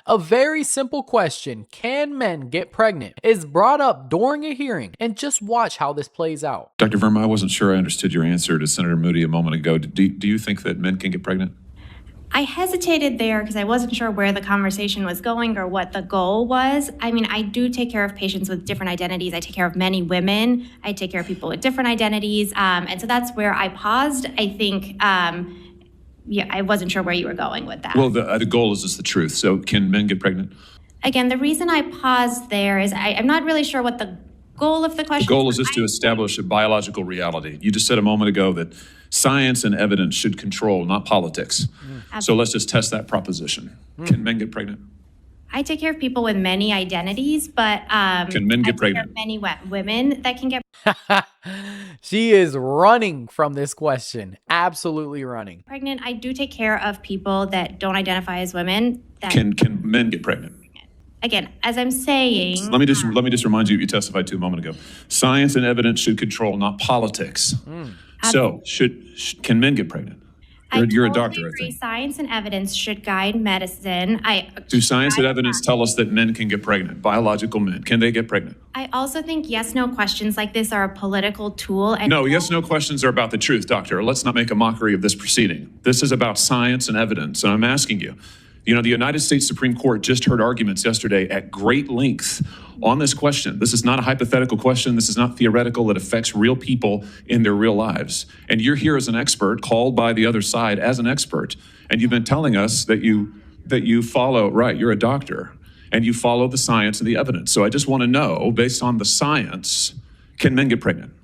A very simple question, can men get pregnant, is brought up during a hearing, and just watch how this plays out. Dr. Verma, I wasn't sure I understood your answer to Senator Moody a moment ago. Do you think that men can get pregnant? I hesitated there because I wasn't sure where the conversation was going or what the goal was. I mean, I do take care of patients with different identities. I take care of many women. I take care of people with different identities. And so that's where I paused. I think, I wasn't sure where you were going with that. Well, the goal is just the truth. So can men get pregnant? Again, the reason I paused there is I'm not really sure what the goal of the question The goal is just to establish a biological reality. You just said a moment ago that science and evidence should control, not politics. So let's just test that proposition. Can men get pregnant? I take care of people with many identities, but Can men get pregnant? Many women that can get She is running from this question. Absolutely running. pregnant. I do take care of people that don't identify as women. That Can men get pregnant? again, as I'm saying, Let me just remind you testified to a moment ago. Science and evidence should control, not politics. So can men get pregnant? You're a doctor, I agree. think. Science and evidence should guide medicine. Do science and evidence tell us that men can get pregnant? Biological men, can they get pregnant? I also think yes/no questions like this are a political tool. And No, yes/no questions are about the truth, doctor. Let's not make a mockery of this proceeding. This is about science and evidence, and I'm asking you. You know, the United States Supreme Court just heard arguments yesterday at great length on this question. This is not a hypothetical question. This is not theoretical. It affects real people in their real lives. And you're here as an expert, called by the other side as an expert. And you've been telling us that you follow, right, you're a doctor, and you follow the science and the evidence. So I just want to know, based on the science, can men get pregnant?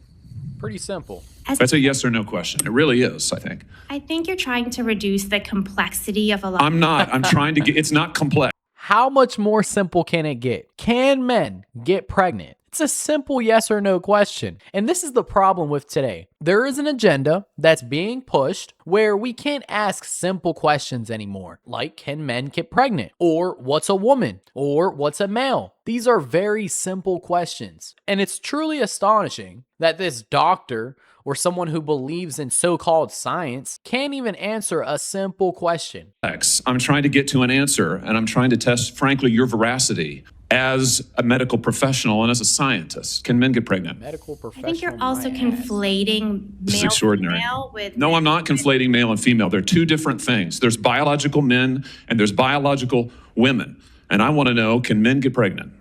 Pretty simple. That's a yes or no question. It really is, I think. I think you're trying to reduce the complexity of a lot. I'm not. I'm trying to get, it's not complex. How much more simple can it get? Can men get pregnant? It's a simple yes or no question. And this is the problem with today. There is an agenda that's being pushed where we can't ask simple questions anymore, like can men get pregnant? Or what's a woman? Or what's a male? These are very simple questions. And it's truly astonishing that this doctor or someone who believes in so-called science can't even answer a simple question. I'm trying to get to an answer, and I'm trying to test, frankly, your veracity as a medical professional and as a scientist. Can men get pregnant? Medical I professional. think you're also conflating This is male extraordinary. female with No, I'm not conflating male and female. They're two different things. There's biological men and there's biological women. And I want to know, can men get pregnant?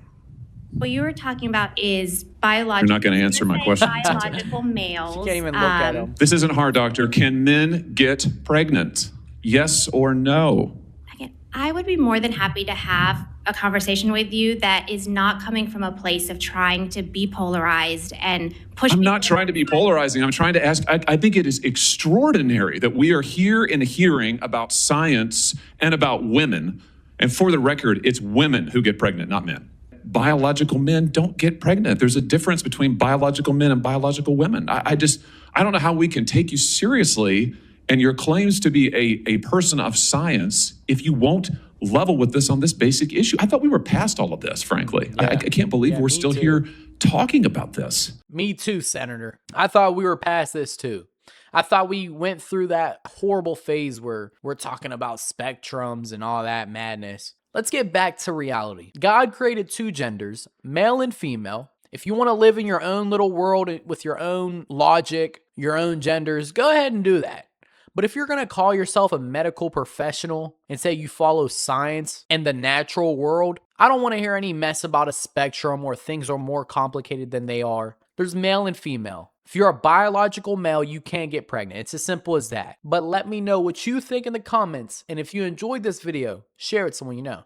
what you were talking about is biological. You're not going to answer my question. Biological males. You can't even look at them. This isn't hard, doctor. Can men get pregnant? Yes or no? Again, I would be more than happy to have a conversation with you that is not coming from a place of trying to be polarized and push. I'm not trying to be polarizing. I'm trying to ask, I think it is extraordinary that we are here in a hearing about science and about women. And for the record, it's women who get pregnant, not men. Biological men don't get pregnant. There's a difference between biological men and biological women. I don't know how we can take you seriously and your claims to be a person of science if you won't level with this on this basic issue. I thought we were past all of this, frankly. Yeah. I can't believe we're still here talking about this. Me too, Senator. I thought we were past this too. I thought we went through that horrible phase where we're talking about spectrums and all that madness. Let's get back to reality. God created two genders, male and female. If you want to live in your own little world with your own logic, your own genders, go ahead and do that. But if you're going to call yourself a medical professional and say you follow science and the natural world, I don't want to hear any mess about a spectrum or things are more complicated than they are. There's male and female. If you're a biological male, you can't get pregnant. It's as simple as that. But let me know what you think in the comments. And if you enjoyed this video, share it with someone you know.